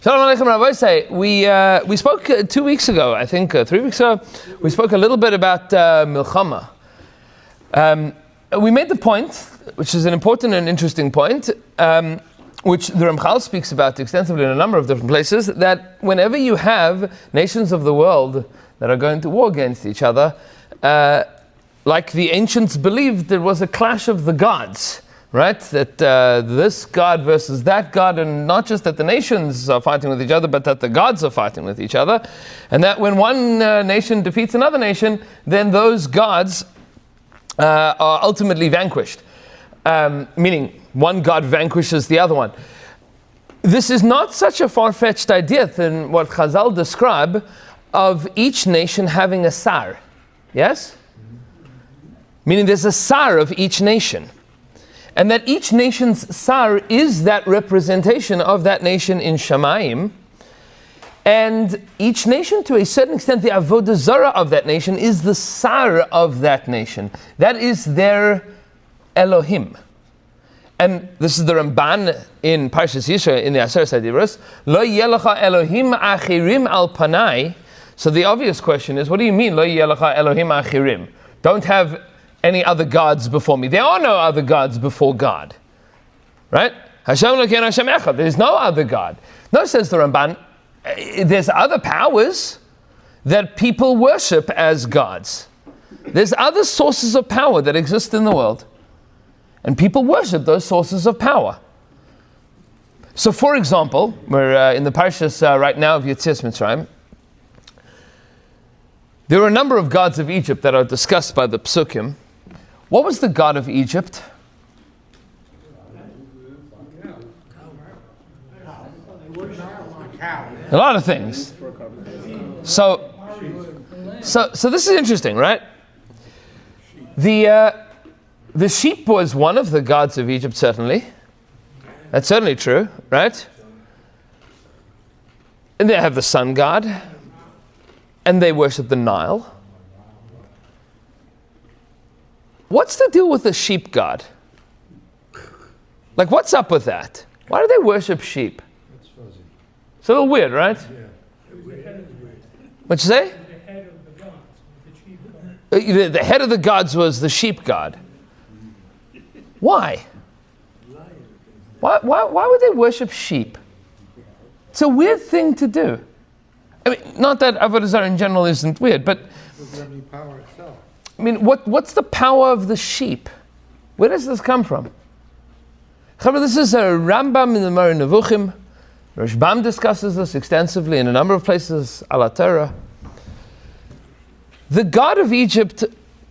Shalom Aleichem Rabbi Say. We spoke 2 weeks ago, I think 3 weeks ago. We spoke a little bit about Milchama. We made the point, which is an important and interesting point, which the Ramchal speaks about extensively in a number of different places, that whenever you have nations of the world that are going to war against each other, like the ancients believed, there was a clash of the gods. Right? That this god versus that god, and not just that the nations are fighting with each other, but that the gods are fighting with each other. And that when one nation defeats another nation, then those gods are ultimately vanquished. Meaning, one god vanquishes the other one. This is not such a far-fetched idea than what Chazal describe of each nation having a sar. Yes? Meaning there's a sar of each nation. And that each nation's sar is that representation of that nation in Shamayim. And each nation, to a certain extent, the avodah zarah of that nation is the sar of that nation. That is their Elohim. And this is the Ramban in Parshas Yisro in the Aseret HaDibros. Lo yeh lecha Elohim achirim al panai. So the obvious question is, what do you mean, Lo yeh lecha Elohim achirim? Don't have any other gods before me. There are no other gods before God. Right? Hashem Elokeinu Hashem Echad. There is no other God. No, says the Ramban, there's other powers that people worship as gods. There's other sources of power that exist in the world. And people worship those sources of power. So for example, we're in the parashas right now of Yetzias Mitzrayim. There are a number of gods of Egypt that are discussed by the Psukim. What was the god of Egypt? A lot of things. So this is interesting, right? The sheep was one of the gods of Egypt, certainly. That's certainly true, right? And they have the sun god, and they worship the Nile. What's the deal with the sheep god? Like, what's up with that? Why do they worship sheep? It's fuzzy. It's a little weird, right? Yeah. What'd you say? The head of the gods, the chief god. The head of the gods was the sheep god. Why? Why would they worship sheep? It's a weird thing to do. I mean, not that avodah zarah in general isn't weird, but Doesn't have any power itself. I mean, what's the power of the sheep? Where does this come from? This is a Rambam in the Moreh Nevuchim. Rashbam discusses this extensively in a number of places, Ala Torah. The god of Egypt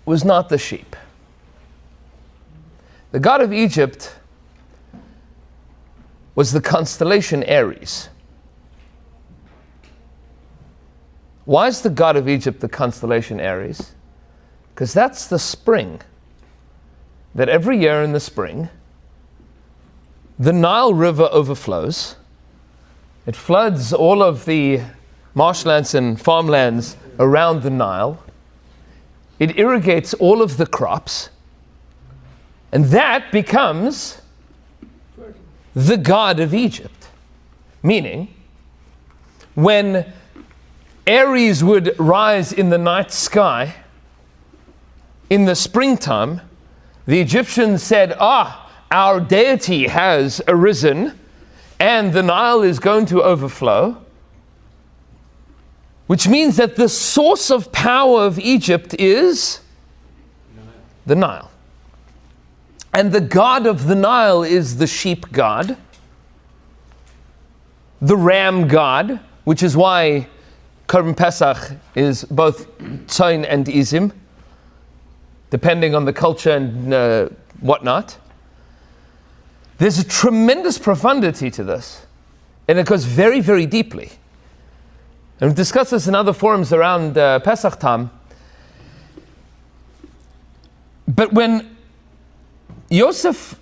was not the sheep. The god of Egypt was the constellation Aries. Why is the god of Egypt the constellation Aries? Because that's the spring. That every year in the spring, the Nile River overflows. It floods all of the marshlands and farmlands around the Nile. It irrigates all of the crops. And that becomes the god of Egypt. Meaning, when Aries would rise in the night sky, in the springtime, the Egyptians said, our deity has arisen and the Nile is going to overflow, which means that the source of power of Egypt is the Nile. And the god of the Nile is the sheep god, the ram god, which is why Korban Pesach is both Tzoin and Izim, depending on the culture and whatnot. There's a tremendous profundity to this, and it goes very, very deeply. And we've discussed this in other forums around Pesach time. But when Yosef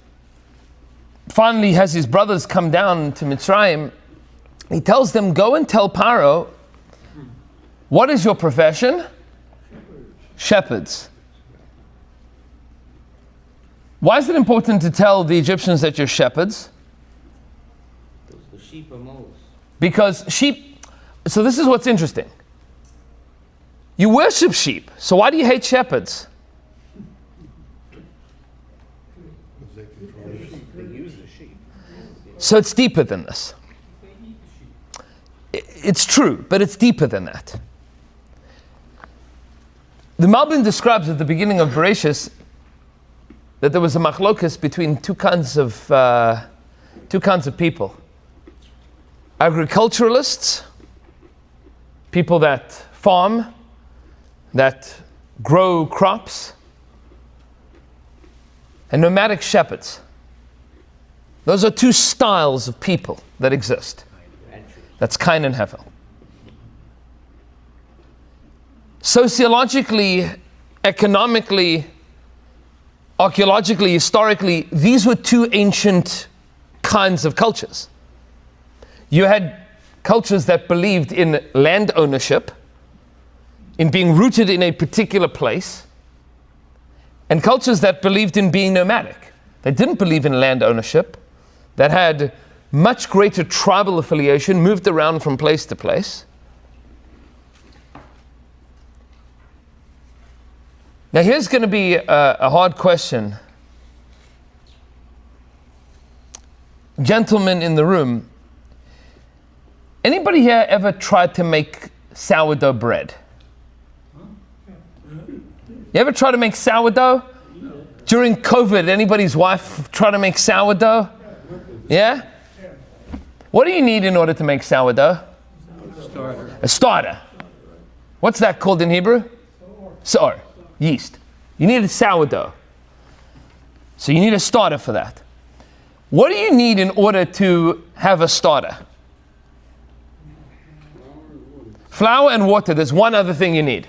finally has his brothers come down to Mitzrayim, he tells them, go and tell Paro, what is your profession? Shepherds. Why is it important to tell the Egyptians that you're shepherds? Because the sheep are most. Because sheep, so this is what's interesting. You worship sheep, so why do you hate shepherds? Because they control the sheep. They use the sheep. So it's deeper than this. It's true, but it's deeper than that. The Malbim describes at the beginning of Bereshis that there was a machlokas between two kinds of people. Agriculturalists, people that farm, that grow crops, and nomadic shepherds. Those are two styles of people that exist. That's Cain and Hevel. Sociologically, economically, archaeologically, historically, these were two ancient kinds of cultures. You had cultures that believed in land ownership, in being rooted in a particular place, and cultures that believed in being nomadic. They didn't believe in land ownership, that had much greater tribal affiliation, moved around from place to place. Now here's going to be a hard question. Gentlemen in the room, anybody here ever tried to make sourdough bread? You ever try to make sourdough? During COVID, anybody's wife try to make sourdough? Yeah? What do you need in order to make sourdough? A starter. What's that called in Hebrew? Sor. Yeast. You need a sourdough. So you need a starter for that. What do you need in order to have a starter? Flour and water. There's one other thing you need.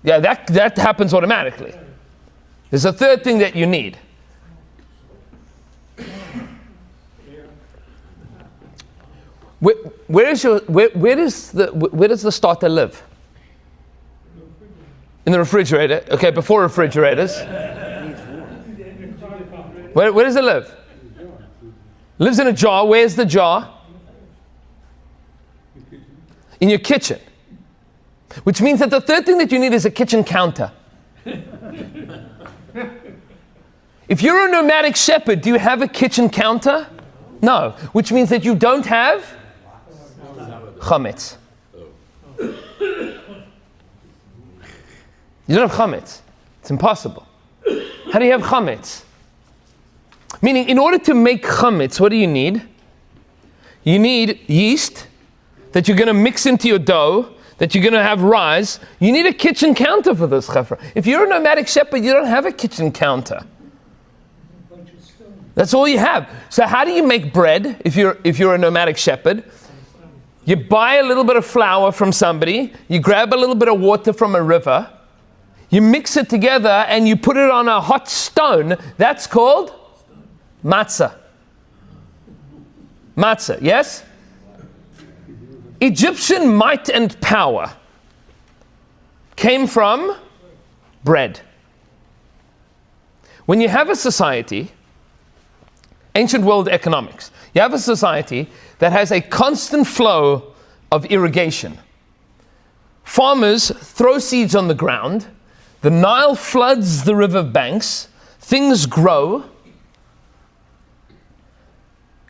Yeah, that happens automatically. There's a third thing that you need. Where does the starter live? In the refrigerator. Okay, before refrigerators. Where does it live? Lives in a jar. Where's the jar? In your kitchen. Which means that the third thing that you need is a kitchen counter. If you're a nomadic shepherd, do you have a kitchen counter? No. Which means that you don't have chametz. You don't have chametz. It's impossible. How do you have chametz? Meaning, in order to make chametz, what do you need? You need yeast that you're going to mix into your dough, that you're going to have rise. You need a kitchen counter for this, chafra. If you're a nomadic shepherd, you don't have a kitchen counter. That's all you have. So how do you make bread if you're a nomadic shepherd? You buy a little bit of flour from somebody, you grab a little bit of water from a river, you mix it together and you put it on a hot stone. That's called matzah. Matzah, yes? Egyptian might and power came from bread. When you have a society, ancient world economics, you have a society that has a constant flow of irrigation. Farmers throw seeds on the ground, the Nile floods the river banks, things grow,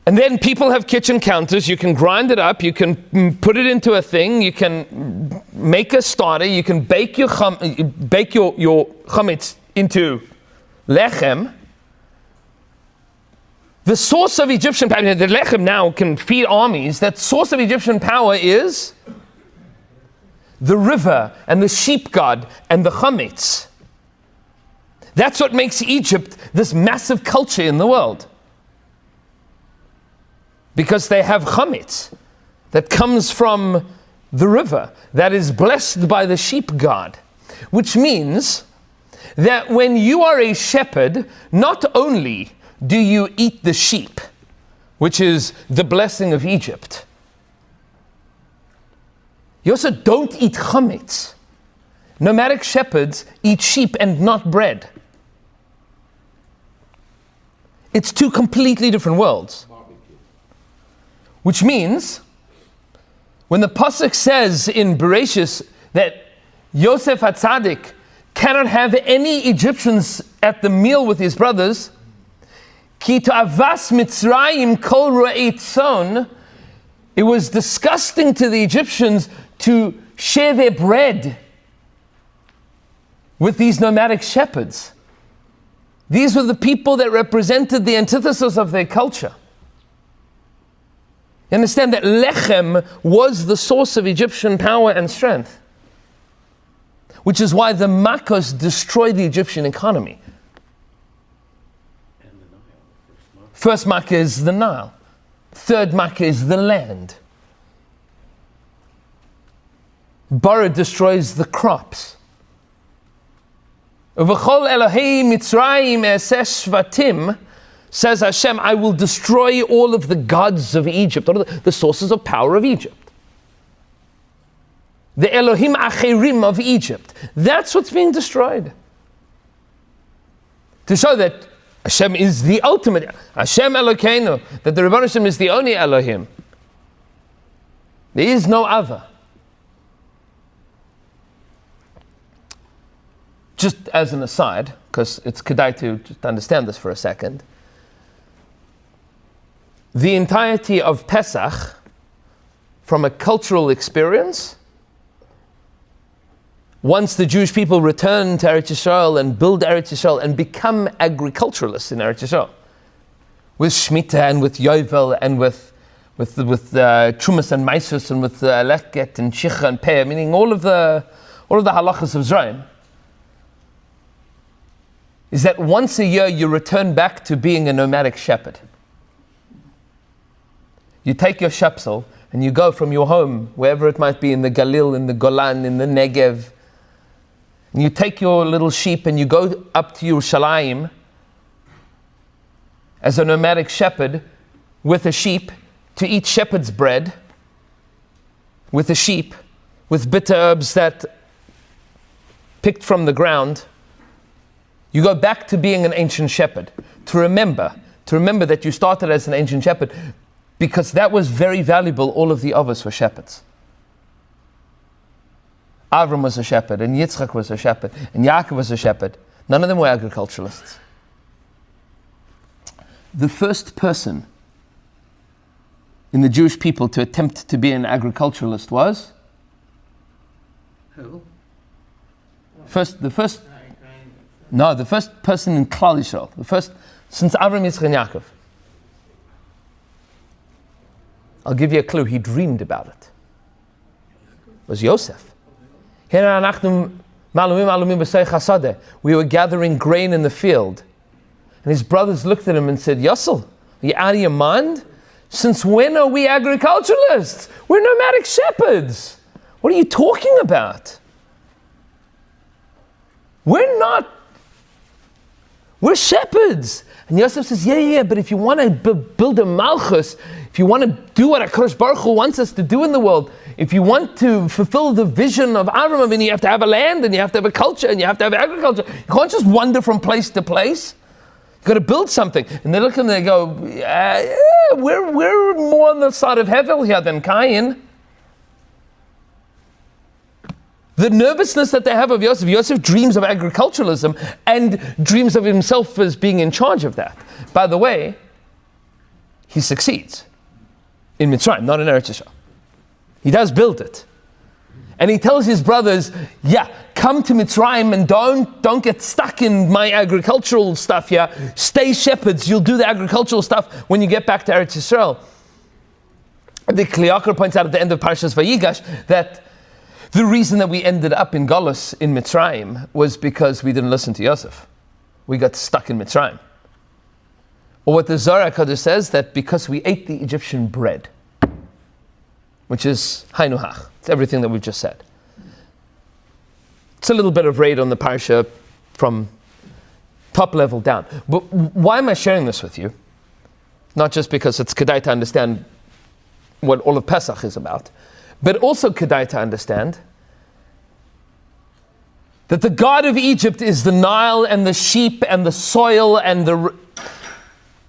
and then people have kitchen counters. You can grind it up, you can put it into a thing, you can make a starter, you can bake your chametz into lechem. The source of Egyptian power, the lechem now can feed armies. That source of Egyptian power is the river and the sheep god and the chametz. That's what makes Egypt this massive culture in the world. Because they have chametz that comes from the river, that is blessed by the sheep god. Which means that when you are a shepherd, not only do you eat the sheep, which is the blessing of Egypt, you also don't eat chametz. Nomadic shepherds eat sheep and not bread. It's two completely different worlds. Which means, when the pasuk says in Bereshis that Yosef HaTzadik cannot have any Egyptians at the meal with his brothers, Ki ta'avas Mitzrayim kol ra'ei tzon, it was disgusting to the Egyptians to share their bread with these nomadic shepherds. These were the people that represented the antithesis of their culture. You understand that lechem was the source of Egyptian power and strength, which is why the Makos destroyed the Egyptian economy. And the Nile. First Makkah is the Nile. Third Makkah is the land. Bara destroys the crops. V'chol Elohei Mitzrayim esesh shvatim, says Hashem, I will destroy all of the gods of Egypt, all of the sources of power of Egypt. The Elohim Acherim of Egypt. That's what's being destroyed. To show that Hashem is the ultimate, Hashem Elokeinu, that the Rebbeinu Hashem is the only Elohim. There is no other. Just as an aside, because it's kedai to just understand this for a second, the entirety of Pesach, from a cultural experience, once the Jewish people return to Eretz Yisrael and build Eretz Yisrael and become agriculturalists in Eretz Yisrael, with Shemitah and with Yovel and with Trumas and Maisus and with Leket and Shicha and Peh, meaning all of the halachas of Zrayim, is that once a year you return back to being a nomadic shepherd. You take your shepsel and you go from your home, wherever it might be, in the Galil, in the Golan, in the Negev, and you take your little sheep and you go up to Yerushalayim as a nomadic shepherd with a sheep to eat shepherd's bread, with a sheep, with bitter herbs that picked from the ground. You go back to being an ancient shepherd, to remember that you started as an ancient shepherd, because that was very valuable. All of the others were shepherds. Avram was a shepherd, and Yitzchak was a shepherd, and Yaakov was a shepherd. None of them were agriculturalists. The first person in the Jewish people to attempt to be an agriculturalist was? Who? The first person in Klal Yisrael, the first since Avram, Yitzchak, and Yaakov. I'll give you a clue. He dreamed about it. It was Yosef. We were gathering grain in the field, and his brothers looked at him and said, Yossel, are you out of your mind? Since when are we agriculturalists? We're nomadic shepherds. What are you talking about? We're not. We're shepherds. And Yosef says, yeah, but if you want to build a malchus, if you want to do what HaKadosh Baruch Hu wants us to do in the world, if you want to fulfill the vision of Avram Avinu, you have to have a land, and you have to have a culture, and you have to have agriculture. You can't just wander from place to place. You've got to build something. And they look and they go, we're more on the side of Hevel here than Cain. The nervousness that they have of Yosef dreams of agriculturalism and dreams of himself as being in charge of that. By the way, he succeeds in Mitzrayim, not in Eretz Yisrael. He does build it. And he tells his brothers, come to Mitzrayim and don't get stuck in my agricultural stuff here. Stay shepherds, you'll do the agricultural stuff when you get back to Eretz Yisrael. The Kli Yakar points out at the end of Parshas Vayigash that the reason that we ended up in Golus in Mitzrayim was because we didn't listen to Yosef. We got stuck in Mitzrayim. Or what the Zohar HaKadosh says, that because we ate the Egyptian bread, which is Hainu Hach. It's everything that we've just said. It's a little bit of raid on the parsha from top level down. But why am I sharing this with you? Not just because it's kedai to understand what all of Pesach is about, but also kedai to understand that the God of Egypt is the Nile and the sheep and the soil and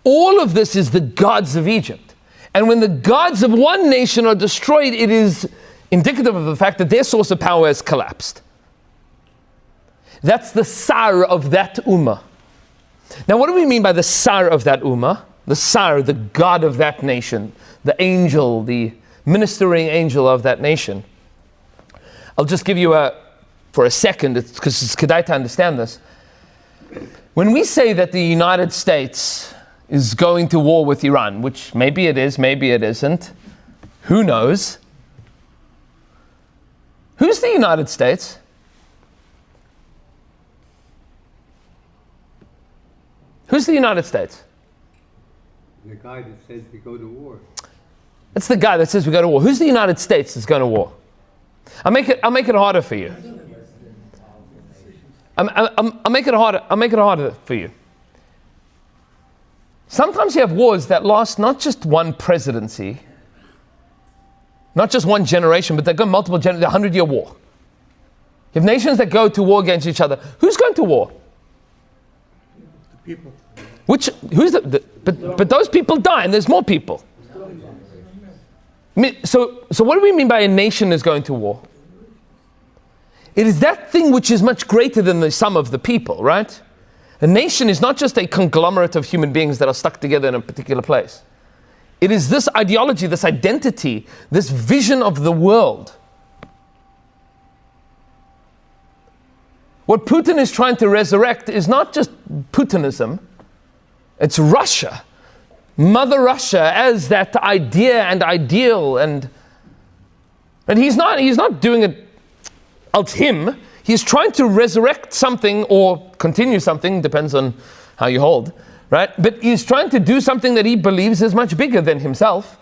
all of this is the gods of Egypt. And when the gods of one nation are destroyed, it is indicative of the fact that their source of power has collapsed. That's the sar of that ummah. Now, what do we mean by the sar of that ummah? The sar, the god of that nation, the angel, the ministering angel of that nation. I'll just give you for a second, because it's kedai to understand this. When we say that the United States is going to war with Iran, which maybe it is, maybe it isn't, who knows? Who's the United States? Who's the United States? The guy that says we go to war. It's the guy that says we go to war. Who's the United States that's going to war? I'll make it harder for you. I'll make it harder for you. Sometimes you have wars that last not just one presidency, not just one generation, but they go multiple generations, the 100-year war. You have nations that go to war against each other. Who's going to war? The people. But those people die, and there's more people. So what do we mean by a nation is going to war? It is that thing which is much greater than the sum of the people, right? A nation is not just a conglomerate of human beings that are stuck together in a particular place. It is this ideology, this identity, this vision of the world. What Putin is trying to resurrect is not just Putinism, it's Russia. Mother Russia as that idea and ideal, and he's not doing it als him. He's trying to resurrect something or continue something, depends on how you hold, right? But he's trying to do something that he believes is much bigger than himself.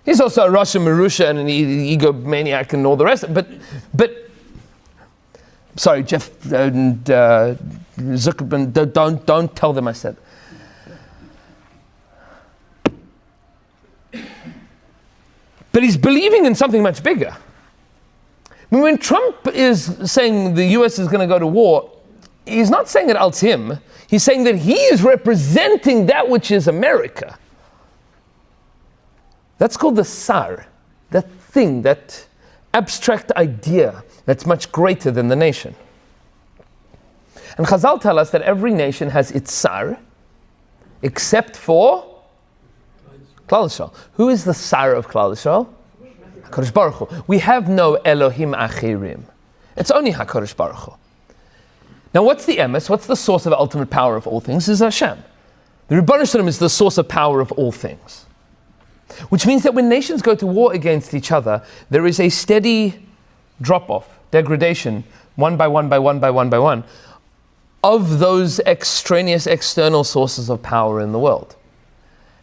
He's also a Russian Marusha and an egomaniac and all the rest. But sorry, Jeff and Zuckerberg, don't tell them I said. But he's believing in something much bigger. When Trump is saying the US is going to go to war, he's not saying it als him. He's saying that he is representing that which is America. That's called the sar, that thing, that abstract idea that's much greater than the nation. And Chazal tell us that every nation has its sar, except for Klal Yisrael. Who is the sar of Klal Yisrael? HaKadosh Baruch Hu. We have no Elohim Achirim. It's only HaKadosh Baruch Hu. Now what's the emes? What's the source of ultimate power of all things? Is Hashem. The Rebbeinu Shalom is the source of power of all things. Which means that when nations go to war against each other, there is a steady drop-off, degradation, one by one, of those extraneous external sources of power in the world.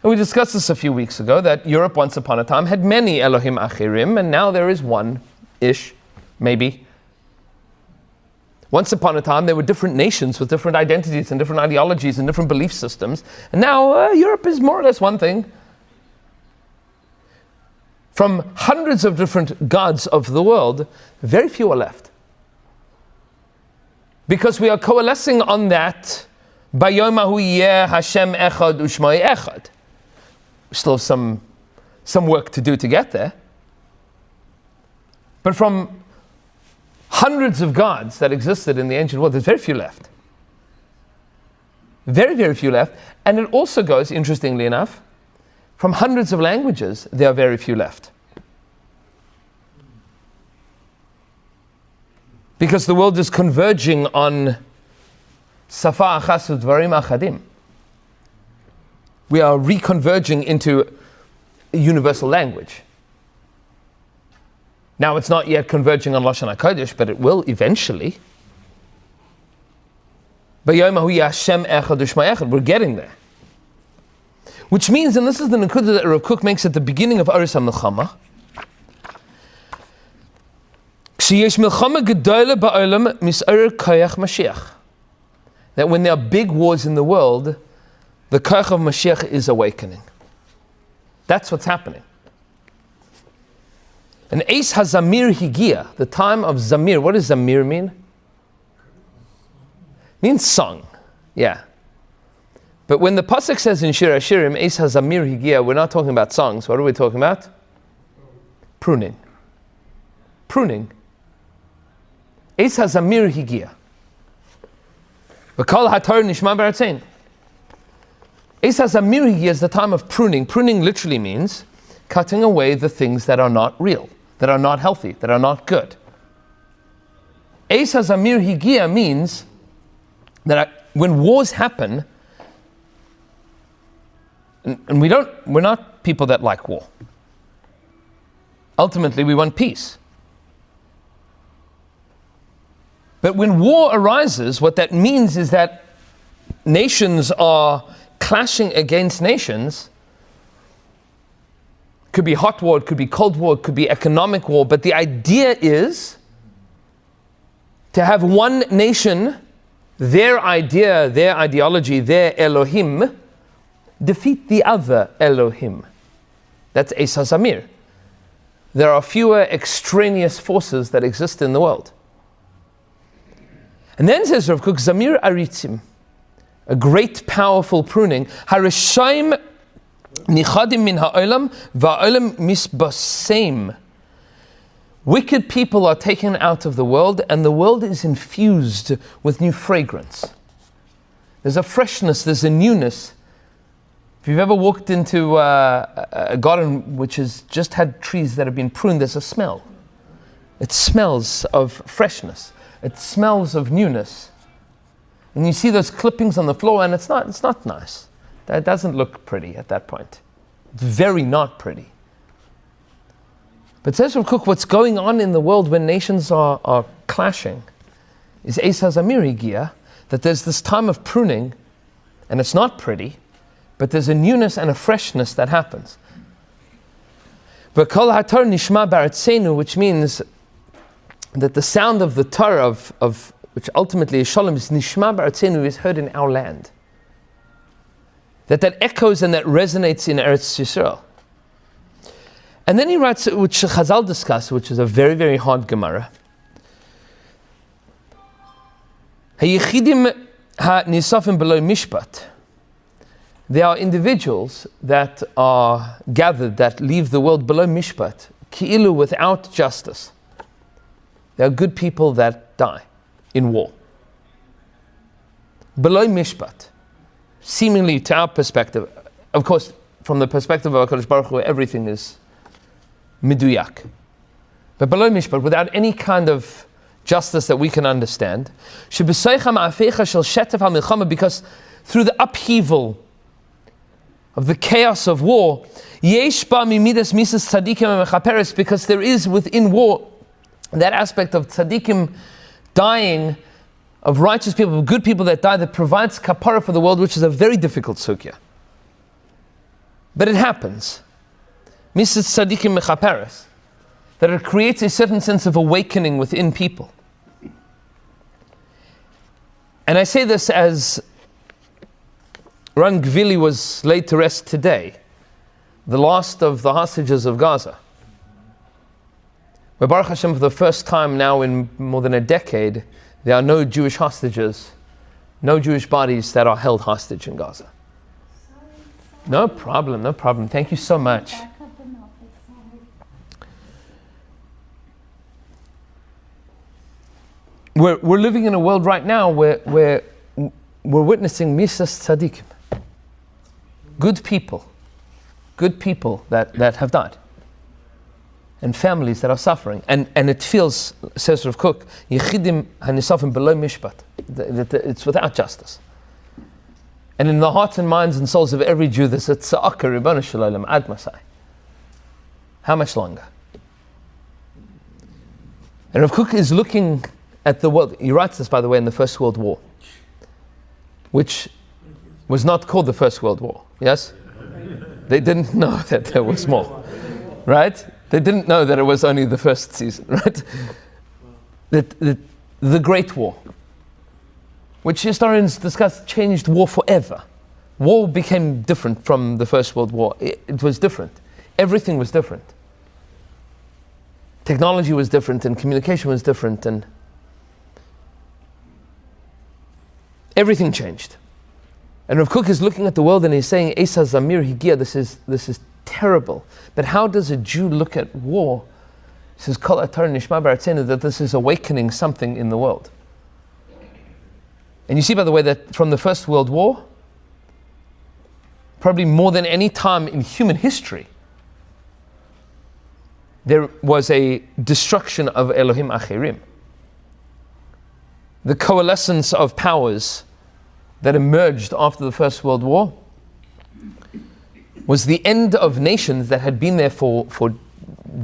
And we discussed this a few weeks ago, that Europe once upon a time had many Elohim Achirim, and now there is one-ish, maybe. Once upon a time, there were different nations with different identities and different ideologies and different belief systems. And now Europe is more or less one thing. From hundreds of different gods of the world, very few are left. Because we are coalescing on that, Bayom Hahu Yeh Hashem Echad U'Shmai Echad. We still have some work to do to get there. But from hundreds of gods that existed in the ancient world, there's very few left. Very, very few left. And it also goes, interestingly enough, from hundreds of languages, there are very few left. Because the world is converging on Safa Achas Udvarim Achadim. We are reconverging into a universal language. Now it's not yet converging on Lashon HaKodesh, but it will eventually. We're getting there. Which means, and this is the Nekuda that Rav Kook makes at the beginning of Aris HaMelchama, that when there are big wars in the world, the Koach of Mashiach is awakening. That's what's happening. And Eis HaZamir Higia, the time of Zamir. What does Zamir mean? It means song. Yeah. But when the pasuk says in Shir Hashirim, Eis HaZamir Higia, we're not talking about songs. What are we talking about? Pruning. Pruning. Eis HaZamir Higia. V'kol haTorah nishma b'aretzeinu. Eis HaZamir Higia is the time of pruning. Pruning literally means cutting away the things that are not real, that are not healthy, that are not good. Eis HaZamir Higia means that when wars happen, and we're not people that like war. Ultimately, we want peace. But when war arises, what that means is that nations are clashing against nations. Could be hot war, it could be cold war, it could be economic war, but the idea is to have one nation, their idea, their ideology, their Elohim, defeat the other Elohim. That's Eis HaZamir. There are fewer extraneous forces that exist in the world. And then says Rav Kook, Zamir Aritzim, a great powerful pruning. Harishayim nichadim min ha'olam va'olam misbaseim. Wicked people are taken out of the world, and the world is infused with new fragrance. There's a freshness, there's a newness. If you've ever walked into a garden which has just had trees that have been pruned, there's a smell. It smells of freshness. It smells of newness. And you see those clippings on the floor, and it's not nice. That doesn't look pretty at that point. It's very not pretty. But says Rav Kook, what's going on in the world when nations are clashing is Eis HaZamir Higia, that there's this time of pruning, and it's not pretty, but there's a newness and a freshness that happens. V'kol haTorah nishma b'aretzeinu, which means that the sound of the Torah of which ultimately is Shalom, is nishma b'aretzeinu, is heard in our land. That echoes and that resonates in Eretz Yisrael. And then he writes, which Chazal discuss, which is a very, very hard Gemara. Hayichidim ha'nisafim below mishpat. There are individuals that are gathered, that leave the world below mishpat, ki'ilu, without justice. There are good people that die in war. Below mishpat. Seemingly, to our perspective, of course, from the perspective of HaKadosh Baruch Hu, everything is miduyak. But below mishpat, without any kind of justice that we can understand, because through the upheaval of the chaos of war, because there is within war that aspect of tzaddikim dying, of righteous people, of good people that die, that provides kapara for the world, which is a very difficult sugya. But it happens. Misas tzaddikim mechaperes, that it creates a certain sense of awakening within people. And I say this as Ran Gvili was laid to rest today, the last of the hostages of Gaza. Where Baruch Hashem, for the first time now in more than a decade, there are no Jewish hostages, no Jewish bodies that are held hostage in Gaza. No problem, no problem. Thank you so much. We're living in a world right now where we're witnessing Misas Tzaddikim. Good people that have died. And families that are suffering. And it feels, says Rav Kook, Yechidim hanisafim below mishpat, that it's without justice. And in the hearts and minds and souls of every Jew, there's a tza'aka Ribbon Shalom ad Masai. How much longer? And Rav Kook is looking at the world. He writes this, by the way, in the First World War, which was not called the First World War. Yes? They didn't know that there was more. Right? They didn't know that it was only the first season, right? The Great War, which historians discuss, changed war forever. War became different from the First World War. It was different. Everything was different. Technology was different, and communication was different, and everything changed. And Rav Kook is looking at the world and he's saying, Esa Zamir Higia, this is terrible. But how does a Jew look at war? He says, Kol Atar Nishma Baratzenu, that this is awakening something in the world. And you see, by the way, that from the First World War, probably more than any time in human history, there was a destruction of Elohim Achirim. The coalescence of powers that emerged after the First World War was the end of nations that had been there for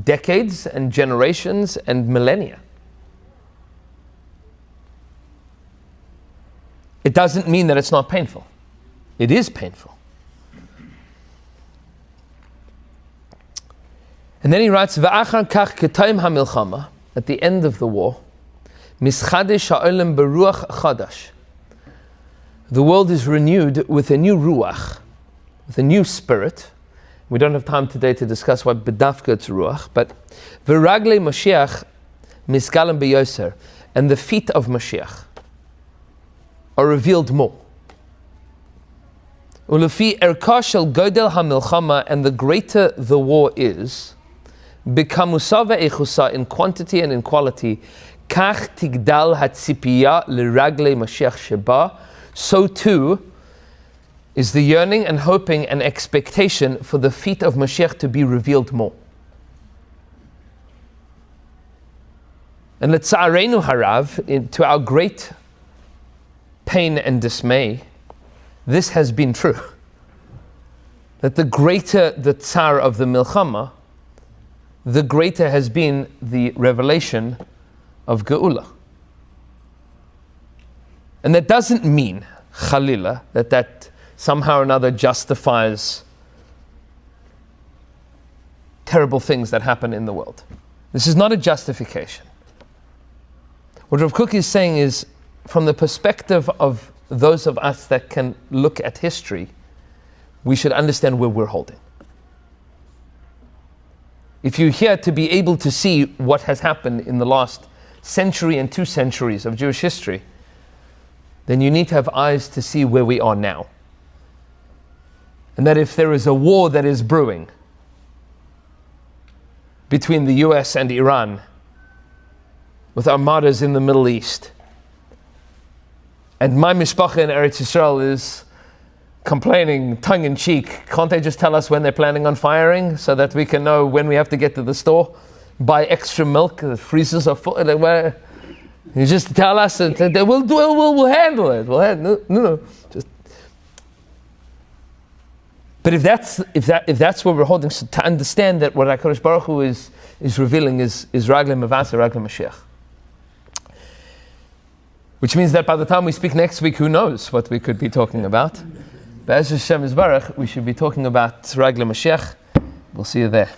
decades and generations and millennia. It doesn't mean that it's not painful. It is painful. And then he writes, "Va'achar kach ketayim hamilchama," at the end of the war, "Mischadesh ha'olam beruach chadash." The world is renewed with a new ruach, with a new spirit. We don't have time today to discuss what bedafka it's ruach, but v'raglei Mashiach misgalim beyoser, and the feet of Mashiach are revealed more. Ulefi erka shel godel hamilchama, and the greater the war is, b'kamusa ve'echusa, in quantity and in quality, kach tigdal hatzipiya liraglei Mashiach sheba, so too is the yearning and hoping and expectation for the feet of Mashiach to be revealed more. And letzarenu harav, to our great pain and dismay, this has been true. That the greater the tsar of the milchama, the greater has been the revelation of Geula. And that doesn't mean, Khalila, that somehow or another justifies terrible things that happen in the world. This is not a justification. What Rav Kook is saying is, from the perspective of those of us that can look at history, we should understand where we're holding. If you're here to be able to see what has happened in the last century and 2 centuries of Jewish history, then you need to have eyes to see where we are now. And that if there is a war that is brewing between the US and Iran, with armadas in the Middle East, and my mishpacha in Eretz Yisrael is complaining tongue-in-cheek, can't they just tell us when they're planning on firing so that we can know when we have to get to the store, buy extra milk, the freezers are full, you just tell us that we'll handle it. No. But if that's what we're holding, so to understand that what HaKadosh Baruch Hu is revealing is Raglei Mavasa, Raglei Mashiach. Which means that by the time we speak next week, who knows what we could be talking about. Be'ez Hashem Yisbarach, we should be talking about Raglei Mashiach. We'll see you there.